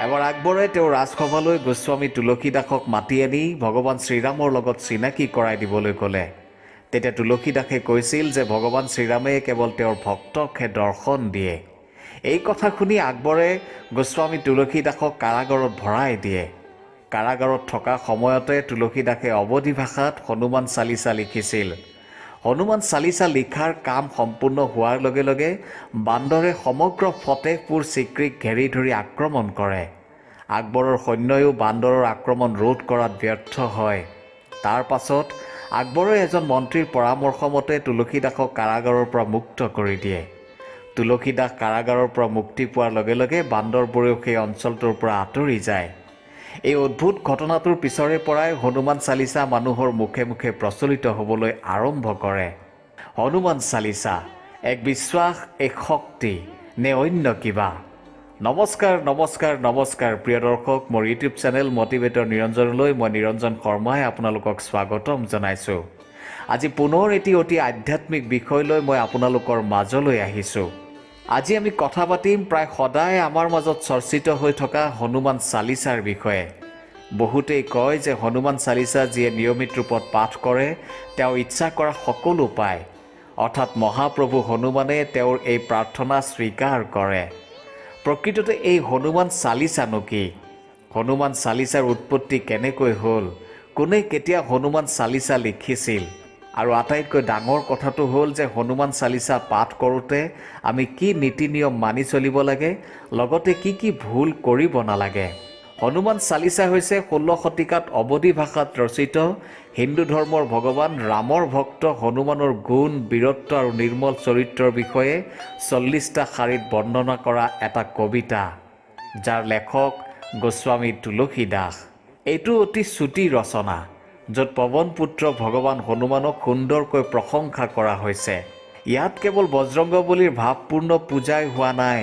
এবাৰ আকবৰে তেওঁৰ ৰাজসভালৈ গোস্বামী তুলসী দাসক মাতি আনি ভগৱান শ্ৰীৰামৰ লগত চিনাকি কৰাই দিবলৈ ক'লে। তেতিয়া তুলসী দাসে কৈছিল যে ভগৱান শ্ৰীৰামে কেৱল তেওঁৰ ভক্তকহে দৰ্শন দিয়ে। এই কথা শুনি আকবৰে গোস্বামী তুলসী দাসক কাৰাগাৰত ভৰাই দিয়ে। কাৰাগাৰত থকা সময়তে তুলসী দাসে অৱধী ভাষাত হনুমান চালিচা লিখিছিল। হনুমান চালিচা লিখাৰ কাম সম্পূৰ্ণ হোৱাৰ লগে লগে বান্দৰে সমগ্ৰ ফতেহপুৰ চিক্ৰীক ঘেৰি ধৰি আক্ৰমণ কৰে। আকবৰৰ সৈন্যইও বান্দৰৰ আক্ৰমণ ৰোধ কৰাত ব্যৰ্থ হয়। তাৰ পাছত আকবৰে এজন মন্ত্ৰীৰ পৰামৰ্শ মতে তুলসী দাসক কাৰাগাৰৰ পৰা মুক্ত কৰি দিয়ে। তুলসী দাস কাৰাগাৰৰ পৰা মুক্তি পোৱাৰ লগে লগে বান্দৰবোৰেও সেই অঞ্চলটোৰ পৰা আঁতৰি যায়। এই অদ্ভুত ঘটনাটোৰ পিছৰে পৰাই হনুমান চালিচা মানুহৰ মুখে মুখে প্ৰচলিত হ'বলৈ আৰম্ভ কৰে। হনুমান চালিচা এক বিশ্বাস, এক শক্তি নে অন্য কিবা? নমস্কাৰ নমস্কাৰ নমস্কাৰ প্ৰিয় দৰ্শক, মোৰ ইউটিউব চেনেল মটিভেটৰ নিৰঞ্জনলৈ মই নিৰঞ্জন শৰ্মাই আপোনালোকক স্বাগতম জনাইছোঁ। আজি পুনৰ এটি অতি আধ্যাত্মিক বিষয় লৈ মই আপোনালোকৰ মাজলৈ আহিছোঁ। আজি আমি কথা পাতিম প্ৰায় সদায় আমাৰ মাজত চৰ্চিত হৈ থকা হনুমান চালিচাৰ বিষয়ে। বহুতেই কয় যে হনুমান চালিচা যিয়ে নিয়মিত ৰূপত পাঠ কৰে তেওঁ ইচ্ছা কৰা সকলো পায়, অৰ্থাৎ মহাপ্ৰভু হনুমানে তেওঁৰ এই প্ৰাৰ্থনা স্বীকাৰ কৰে। প্ৰকৃততে এই হনুমান চালিচানো কি? হনুমান চালিচাৰ উৎপত্তি কেনেকৈ হ'ল? কোনে কেতিয়া হনুমান চালিচা লিখিছিল? আৰু আটাইতকৈ ডাঙৰ কথাটো হ'ল যে হনুমান চালিচা পাঠ কৰোঁতে আমি কি নীতি নিয়ম মানি চলিব লাগে, লগতে কি কি ভুল কৰিব নালাগে। হনুমান চালিচা হৈছে 16 শতিকাত অৱধী ভাষাত ৰচিত হিন্দু ধৰ্মৰ ভগৱান ৰামৰ ভক্ত হনুমানৰ গুণ, বীৰত্ব আৰু নিৰ্মল চৰিত্ৰৰ বিষয়ে 40টা শাৰীত বৰ্ণনা কৰা এটা কবিতা, যাৰ লেখক গোস্বামী তুলসী দাস। এইটো অতি চুটি ৰচনা, য'ত পৱন পুত্ৰ ভগৱান হনুমানক সুন্দৰকৈ প্ৰশংসা কৰা হৈছে। ইয়াত কেৱল বজৰংগবলীৰ ভাৱপূৰ্ণ পূজাই হোৱা নাই,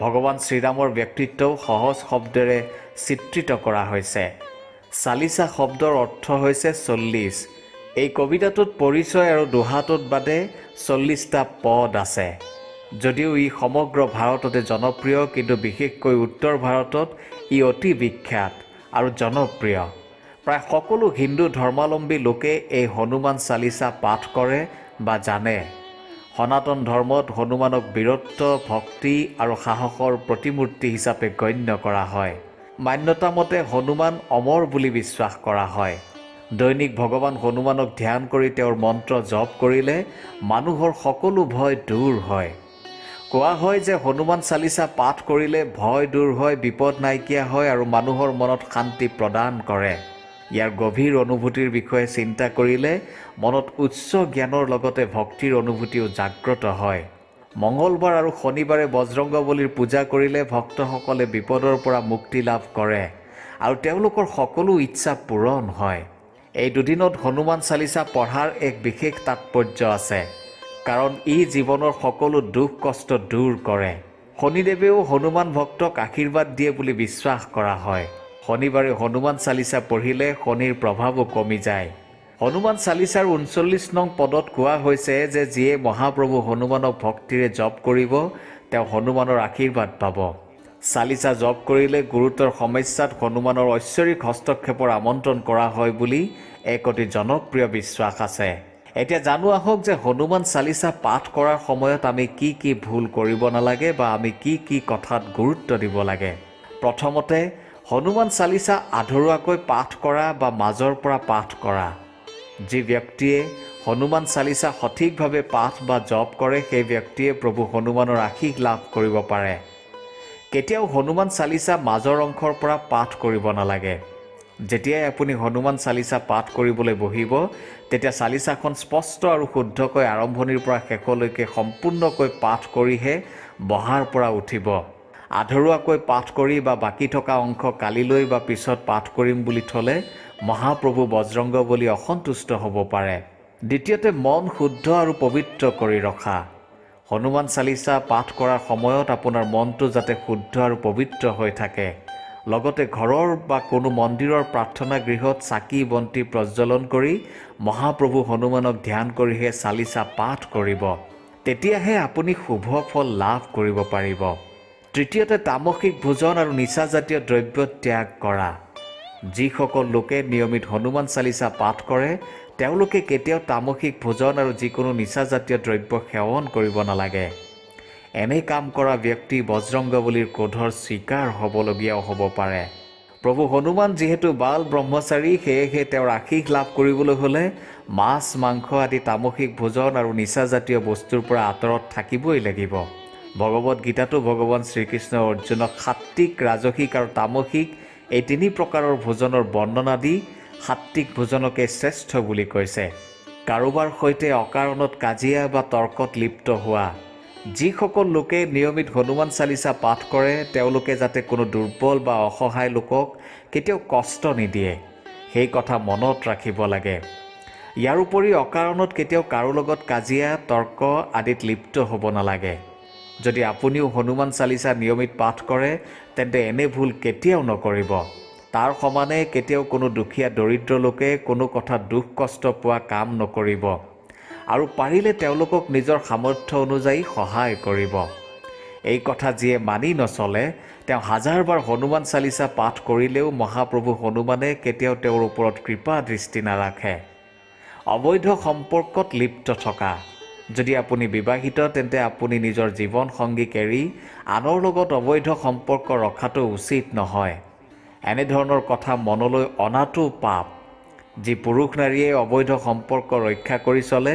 ভগৱান শ্ৰীৰামৰ ব্যক্তিত্বও সহজ শব্দেৰে চিত্ৰিত কৰা হৈছে। চালিচা শব্দৰ অৰ্থ হৈছে 40। এই কবিতাটোত পৰিচয় আৰু দোহাটোত বাদে 40টা পদ আছে। যদিও ই সমগ্ৰ ভাৰততে জনপ্ৰিয়, কিন্তু বিশেষকৈ উত্তৰ ভাৰতত ই অতি বিখ্যাত আৰু জনপ্ৰিয়। প্ৰায় সকলো হিন্দু ধৰ্মাৱলম্বী লোকে এই হনুমান চালিচা পাঠ কৰে বা জানে। সনাতন ধৰ্মত হনুমানক বীৰত্ব, ভক্তি আৰু সাহসৰ প্ৰতিমূৰ্তি হিচাপে গণ্য কৰা হয়। মান্যতা মতে হনুমান অমৰ বুলি বিশ্বাস কৰা হয়। দৈনিক ভগৱান হনুমানক ধ্যান কৰি তেওঁৰ মন্ত্ৰ জপ কৰিলে মানুহৰ সকলো ভয় দূৰ হয়। কোৱা হয় যে হনুমান চালিচা পাঠ কৰিলে ভয় দূৰ হয়, বিপদ নাইকিয়া হয় আৰু মানুহৰ মনত শান্তি প্ৰদান কৰে। ইয়াৰ গভীৰ অনুভূতিৰ বিষয়ে চিন্তা কৰিলে মনত উচ্চ জ্ঞানৰ লগতে ভক্তিৰ অনুভূতিও জাগ্ৰত হয়। মঙলবাৰ আৰু শনিবাৰে বজৰংগবলীৰ পূজা কৰিলে ভক্তসকলে বিপদৰ পৰা মুক্তি লাভ কৰে আৰু তেওঁলোকৰ সকলো ইচ্ছা পূৰণ হয়। এই দুদিনত হনুমান চালিচা পঢ়াৰ এক বিশেষ তাৎপৰ্য আছে, কাৰণ ই জীৱনৰ সকলো দুখ কষ্ট দূৰ কৰে। শনিদেৱেও হনুমান ভক্তক আশীৰ্বাদ দিয়ে বুলি বিশ্বাস কৰা হয়। শনিবাৰে হনুমান চালিচা পঢ়িলে শনিৰ প্ৰভাৱো কমি যায়। হনুমান চালিচাৰ 39 নং পদত কোৱা হৈছে যে যিয়ে মহাপ্ৰভু হনুমানক ভক্তিৰে জপ কৰিব তেওঁ হনুমানৰ আশীৰ্বাদ পাব। চালিচা জপ কৰিলে গুৰুতৰ সমস্যাত হনুমানৰ ঐশ্বৰিক হস্তক্ষেপৰ আমন্ত্ৰণ কৰা হয় বুলি এক অতি জনপ্ৰিয় বিশ্বাস আছে। এতিয়া জানো আহক যে হনুমান চালিচা পাঠ কৰাৰ সময়ত আমি কি কি ভুল কৰিব নালাগে বা আমি কি কি কথাত গুৰুত্ব দিব লাগে। প্ৰথমতে, হনুমান চালিচা আধৰুৱাকৈ পাঠ কৰা বা মাজৰ পৰা পাঠ কৰা। যি ব্যক্তিয়ে হনুমান চালিচা সঠিকভাৱে পাঠ বা জপ কৰে সেই ব্যক্তিয়ে প্ৰভু হনুমানৰ আশীষ লাভ কৰিব পাৰে। কেতিয়াও হনুমান চালিচা মাজৰ অংশৰ পৰা পাঠ কৰিব নালাগে। যেতিয়াই আপুনি হনুমান চালিচা পাঠ কৰিবলৈ বহিব, তেতিয়া চালিচাখন স্পষ্ট আৰু শুদ্ধকৈ আৰম্ভণিৰ পৰা শেষলৈকে সম্পূৰ্ণকৈ পাঠ কৰিহে বহাৰ পৰা উঠিব। আধৰুৱাকৈ পাঠ কৰি বা বাকী থকা অংশ কালিলৈ বা পিছত পাঠ কৰিম বুলি থ'লে মহাপ্ৰভু বজৰংগবলী অসন্তুষ্ট হ'ব পাৰে। দ্বিতীয়তে, মন শুদ্ধ আৰু পবিত্ৰ কৰি ৰখা। হনুমান চালিচা পাঠ কৰাৰ সময়ত আপোনাৰ মনটো যাতে শুদ্ধ আৰু পবিত্ৰ হৈ থাকে। লগতে ঘৰৰ বা কোনো মন্দিৰৰ প্ৰাৰ্থনা গৃহত চাকি বন্তি প্ৰজ্বলন কৰি মহাপ্ৰভু হনুমানক ধ্যান কৰিহে চালিচা পাঠ কৰিব। তেতিয়াহে আপুনি শুভ ফল লাভ কৰিব পাৰিব। তৃতীয়তে তামসিক ভোজন আৰু নিচাজাতীয় দ্ৰব্য ত্যাগ কৰা। যিসকল লোকে নিয়মিত হনুমান চালিচা পাঠ কৰে তেওঁলোকে কেতিয়াও তামসিক ভোজন আৰু যিকোনো নিচাজাতীয় দ্ৰব্য সেৱন কৰিব নালাগে। এনে কাম কৰা ব্যক্তি বজৰংগবলীৰ ক্ৰোধৰ চিকাৰ হ'বলগীয়াও হ'ব পাৰে। প্ৰভু হনুমান যিহেতু বাল ব্ৰহ্মচাৰী, সেয়েহে তেওঁৰ আশীষ লাভ কৰিবলৈ হ'লে মাছ মাংস আদি তামসিক ভোজন আৰু নিচাজাতীয় বস্তুৰ পৰা আঁতৰত থাকিবই লাগিব। ভগৱদ গীতাতো ভগৱান শ্ৰীকৃষ্ণ অৰ্জুনক সাত্বিক, ৰাজসিক আৰু তামসিক এই তিনি প্ৰকাৰৰ ভোজনৰ বৰ্ণনা দি সাত্বিক ভোজনকে শ্ৰেষ্ঠ বুলি কৈছে। কাৰোবাৰ সৈতে অকাৰণত কাজিয়া বা তৰ্কত লিপ্ত হোৱা। যিসকল লোকে নিয়মিত হনুমান চালিচা পাঠ কৰে তেওঁলোকে যাতে কোনো দুৰ্বল বা অসহায় লোকক কেতিয়াও কষ্ট নিদিয়ে, সেই কথা মনত ৰাখিব লাগে। ইয়াৰোপৰি অকাৰণত কেতিয়াও কাৰো লগত কাজিয়া তৰ্ক আদিত লিপ্ত হ'ব নালাগে। যদি আপুনিও হনুমান চালিচা নিয়মিত পাঠ কৰে তেন্তে এনে ভুল কেতিয়াও নকৰিব। তাৰ সমানে কেতিয়াও কোনো দুখীয়া দৰিদ্ৰ লোকে কোনো কথা দুখ কষ্ট পোৱা কাম নকৰিব আৰু পাৰিলে তেওঁলোকক নিজৰ সামৰ্থ্য অনুযায়ী সহায় কৰিব। এই কথা যিয়ে মানি নচলে তেওঁ হাজাৰবাৰ হনুমান চালিচা পাঠ কৰিলেও মহাপ্ৰভু হনুমানে কেতিয়াও তেওঁৰ ওপৰত কৃপা দৃষ্টি নাৰাখে। অবৈধ সম্পৰ্কত লিপ্ত থকা। যদি আপুনি বিবাহিত তেন্তে আপুনি নিজৰ জীৱন সংগীক এৰি আনৰ লগত অবৈধ সম্পৰ্ক ৰখাটো উচিত নহয়। এনেধৰণৰ কথা মনলৈ অনাটো পাপ। যি পুৰুষ নাৰীয়ে অবৈধ সম্পৰ্ক ৰক্ষা কৰি চলে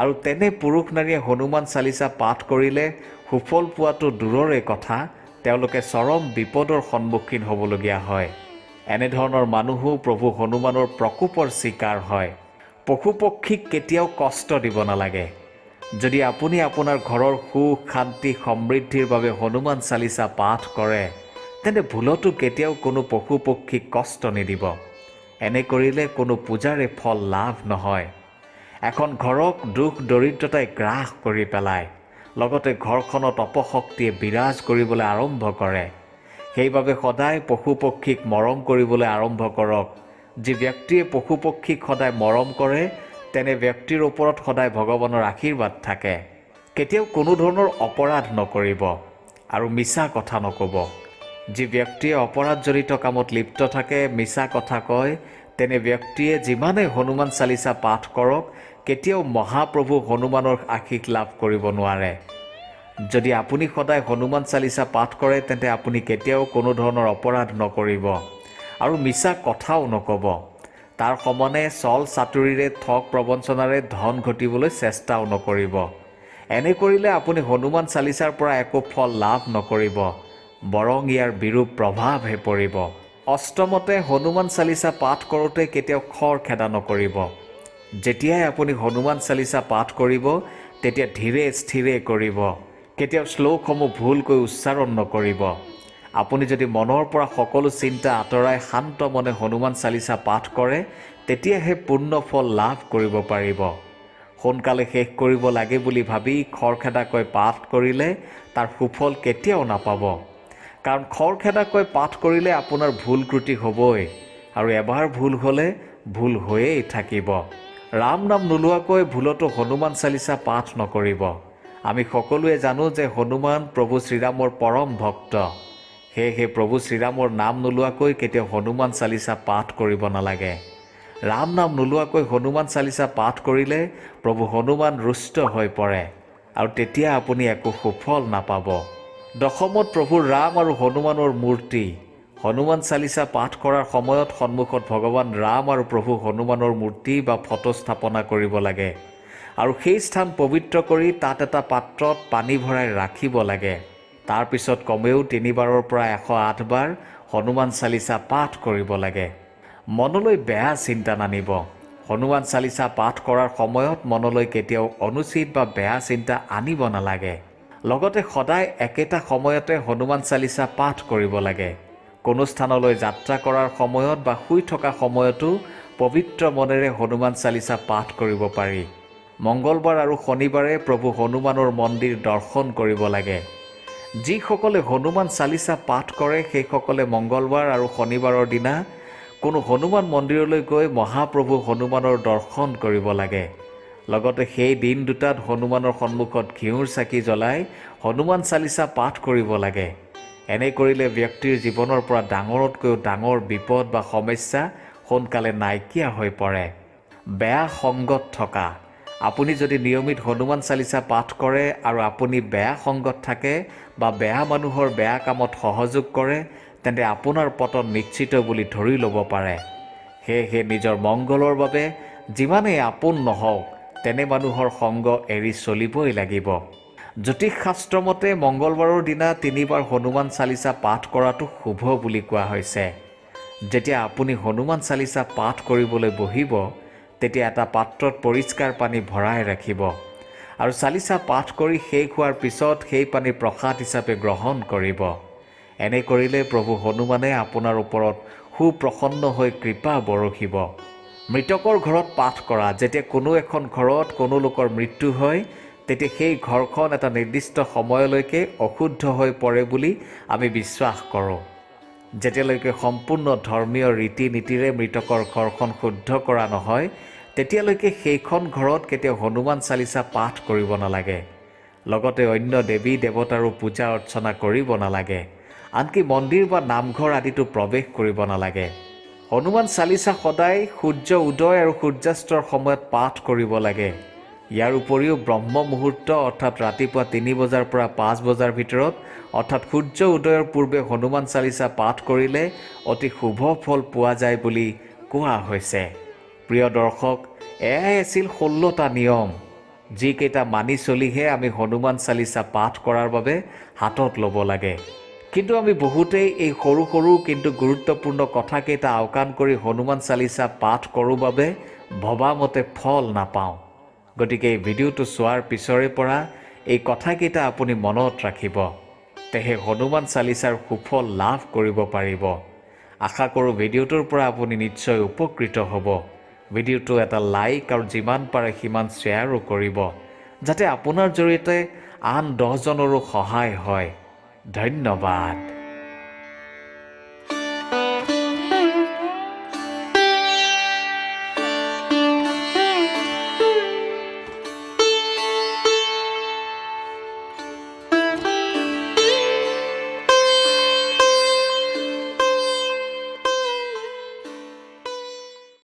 আৰু তেনে পুৰুষ নাৰীয়ে হনুমান চালিচা পাঠ কৰিলে সুফল পোৱাটো দূৰৰে কথা, তেওঁলোকে চৰম বিপদৰ সন্মুখীন হ'বলগীয়া হয়। এনেধৰণৰ মানুহো প্ৰভু হনুমানৰ প্ৰকোপৰ চিকাৰ হয়। পশু পক্ষীক কেতিয়াও কষ্ট দিব নালাগে। যদি আপুনি আপোনাৰ ঘৰৰ সুখ শান্তি সমৃদ্ধিৰ বাবে হনুমান চালিচা পাঠ কৰে তেন্তে ভুলতো কেতিয়াও কোনো পশু পক্ষীক কষ্ট নিদিব। এনে কৰিলে কোনো পূজাৰে ফল লাভ নহয়। এখন ঘৰক দুখ দৰিদ্ৰতাই গ্ৰাস কৰি পেলায়, লগতে ঘৰখনত অপশক্তিয়ে বিৰাজ কৰিবলৈ আৰম্ভ কৰে। সেইবাবে সদায় পশু পক্ষীক মৰম কৰিবলৈ আৰম্ভ কৰক। যি ব্যক্তিয়ে পশু পক্ষীক সদায় মৰম কৰে তেনে ব্যক্তিৰ ওপৰত সদায় ভগৱানৰ আশীৰ্বাদ থাকে। কেতিয়াও কোনো ধৰণৰ অপৰাধ নকৰিব আৰু মিছা কথা নক'ব। যি ব্যক্তিয়ে অপৰাধজনিত কামত লিপ্ত থাকে, মিছা কথা কয়, তেনে ব্যক্তিয়ে যিমানে হনুমান চালিচা পাঠ কৰক কেতিয়াও মহাপ্ৰভু হনুমানৰ আশীষ লাভ কৰিব নোৱাৰে। যদি আপুনি সদায় হনুমান চালিচা পাঠ কৰে তেন্তে আপুনি কেতিয়াও কোনো ধৰণৰ অপৰাধ নকৰিব আৰু মিছা কথাও নক'ব। তাৰ সমানে চল চাতুৰিৰে ঠগ প্ৰবঞ্চনাৰে ধন ঘটিবলৈ চেষ্টাও নকৰিব। এনে কৰিলে আপুনি হনুমান চালিচাৰ পৰা একো ফল লাভ নকৰিব, বৰং ইয়াৰ বিৰূপ প্ৰভাৱহে পৰিব। অষ্টমতে হনুমান চালিচা পাঠ কৰোঁতে কেতিয়াও খৰখেদা নকৰিব। যেতিয়াই আপুনি হনুমান চালিচা পাঠ কৰিব তেতিয়া ধীৰে স্থিৰে কৰিব। কেতিয়াও শ্লোকসমূহ ভুলকৈ উচ্চাৰণ নকৰিব। আপুনি যদি মনৰ পৰা সকলো চিন্তা আঁতৰাই শান্ত মনে হনুমান চালিচা পাঠ কৰে তেতিয়াহে পূৰ্ণ ফল লাভ কৰিব পাৰিব। সোনকালে শেষ কৰিব লাগে বুলি ভাবি খৰখেদাকৈ পাঠ কৰিলে তাৰ সুফল কেতিয়াও নাপাব। কাৰণ খৰখেদাকৈ পাঠ কৰিলে আপোনাৰ ভুল ত্ৰুটি হ'বই আৰু এবাৰ ভুল হ'লে ভুল হৈয়েই থাকিব। ৰাম নাম নোলোৱাকৈ ভুলতো হনুমান চালিচা পাঠ নকৰিব। আমি সকলোৱে জানো যে হনুমান প্ৰভু শ্ৰীৰামৰ পৰম ভক্ত। সেয়েহে প্ৰভু শ্ৰীৰামৰ নাম নোলোৱাকৈ কেতিয়াও হনুমান চালিচা পাঠ কৰিব নালাগে। ৰাম নাম নোলোৱাকৈ হনুমান চালিচা পাঠ কৰিলে প্ৰভু হনুমান ৰুষ্ট হৈ পৰে আৰু তেতিয়া আপুনি একো সুফল নাপাব। দশমত প্ৰভু ৰাম আৰু হনুমানৰ মূৰ্তি। হনুমান চালিচা পাঠ কৰাৰ সময়ত সন্মুখত ভগৱান ৰাম আৰু প্ৰভু হনুমানৰ মূৰ্তি বা ফটো স্থাপনা কৰিব লাগে আৰু সেই স্থান পবিত্ৰ কৰি তাত এটা পাত্ৰত পানী ভৰাই ৰাখিব লাগে। তাৰ পিছত কমেও 3 বাৰৰ পৰা 108 বাৰ হনুমান চালিচা পাঠ কৰিব লাগে। মনলৈ বেয়া চিন্তা নানিব। হনুমান চালিচা পাঠ কৰাৰ সময়ত মনলৈ কেতিয়াও অনুচিত বা বেয়া চিন্তা আনিব নালাগে। লগতে সদায় একেটা সময়তে হনুমান চালিচা পাঠ কৰিব লাগে। কোনো স্থানলৈ যাত্ৰা কৰাৰ সময়ত বা শুই থকা সময়তো পবিত্ৰ মনেৰে হনুমান চালিচা পাঠ কৰিব পাৰি। মংগলবাৰ আৰু শনিবাৰে প্ৰভু হনুমানৰ মন্দিৰ দৰ্শন কৰিব লাগে। যিসকলে হনুমান চালিচা পাঠ কৰে সেইসকলে মংগলবাৰ আৰু শনিবাৰৰ দিনা কোনো হনুমান মন্দিৰলৈ গৈ মহাপ্ৰভু হনুমানৰ দৰ্শন কৰিব লাগে। লগতে সেই দিন দুটাত হনুমানৰ সন্মুখত ঘিউৰ চাকি জ্বলাই হনুমান চালিচা পাঠ কৰিব লাগে। এনে কৰিলে ব্যক্তিৰ জীৱনৰ পৰা ডাঙৰতকৈও ডাঙৰ বিপদ বা সমস্যা সোনকালে নাইকিয়া হৈ পৰে। বেয়া সংগত থকা। আপুনি যদি নিয়মিত হনুমান চালিচা পাঠ কৰে আৰু আপুনি বেয়া সংগত থাকে বা বেয়া মানুহৰ বেয়া কামত সহযোগ কৰে, তেন্তে আপোনাৰ পতন নিশ্চিত বুলি ধৰি ল'ব পাৰে। সেয়েহে নিজৰ মংগলৰ বাবে যিমানেই আপোন নহওক তেনে মানুহৰ সংগ এৰি চলিবই লাগিব। জ্যোতিষ শাস্ত্ৰ মতে মংগলবাৰৰ দিনা 3 বাৰ হনুমান চালিচা পাঠ কৰাটো শুভ বুলি কোৱা হৈছে। যেতিয়া আপুনি হনুমান চালিচা পাঠ কৰিবলৈ বহিব, তেতিয়া এটা পাত্ৰত পৰিষ্কাৰ পানী ভৰাই ৰাখিব আৰু চালিচা পাঠ কৰি শেষ হোৱাৰ পিছত সেই পানী প্ৰসাদ হিচাপে গ্ৰহণ কৰিব। এনে কৰিলে প্ৰভু হনুমানে আপোনাৰ ওপৰত সুপ্ৰসন্ন হৈ কৃপা বৰষিব। মৃতকৰ ঘৰত পাঠ কৰা। যেতিয়া কোনো এখন ঘৰত কোনো লোকৰ মৃত্যু হয়, তেতিয়া সেই ঘৰখন এটা নিৰ্দিষ্ট সময়লৈকে অশুদ্ধ হৈ পৰে বুলি আমি বিশ্বাস কৰোঁ। যেতিয়ালৈকে সম্পূৰ্ণ ধৰ্মীয় ৰীতি নীতিৰে মৃতকৰ ঘৰখন শুদ্ধ কৰা নহয়, তেতিয়ালৈকে সেইখন ঘৰত কেতিয়াও হনুমান চালিচা পাঠ কৰিব নালাগে। লগতে অন্য দেৱী দেৱতাৰো পূজা অৰ্চনা কৰিব নালাগে। আনকি মন্দিৰ বা নামঘৰ আদিতো প্ৰৱেশ কৰিব নালাগে। হনুমান চালিচা সদায় সূৰ্য উদয় আৰু সূৰ্যাস্তৰ সময়ত পাঠ কৰিব লাগে। ইয়াৰ উপৰিও ব্ৰহ্ম মুহূৰ্ত অৰ্থাৎ ৰাতিপুৱা 3 বজাৰ পৰা 5 বজাৰ ভিতৰত অৰ্থাৎ সূৰ্য উদয়ৰ পূৰ্বে হনুমান চালিচা পাঠ কৰিলে অতি শুভ ফল পোৱা যায় বুলি কোৱা হৈছে। প্ৰিয় দৰ্শক, এয়াই আছিল 16টা নিয়ম, যিকেইটা মানি চলিহে আমি হনুমান চালিচা পাঠ কৰাৰ বাবে হাতত ল'ব লাগে। কিন্তু আমি বহুতেই এই সৰু সৰু কিন্তু গুৰুত্বপূৰ্ণ কথাকেইটা আওকাণ কৰি হনুমান চালিচা পাঠ কৰোঁ বাবে ভবামতে ফল নাপাওঁ। গতিকে এই ভিডিঅ'টো চোৱাৰ পিছৰে পৰা এই কথাকেইটা আপুনি মনত ৰাখিব। তেহে হনুমান চালিচাৰ সুফল লাভ কৰিব পাৰিব। আশা কৰোঁ ভিডিঅ'টোৰ পৰা আপুনি নিশ্চয় উপকৃত হ'ব। ভিডিঅ'টো এটা লাইক আৰু যিমান পাৰে সিমান শ্বেয়াৰো কৰিব, যাতে আপোনাৰ জৰিয়তে আন 10জনৰো সহায় হয়। ধন্যবাদ।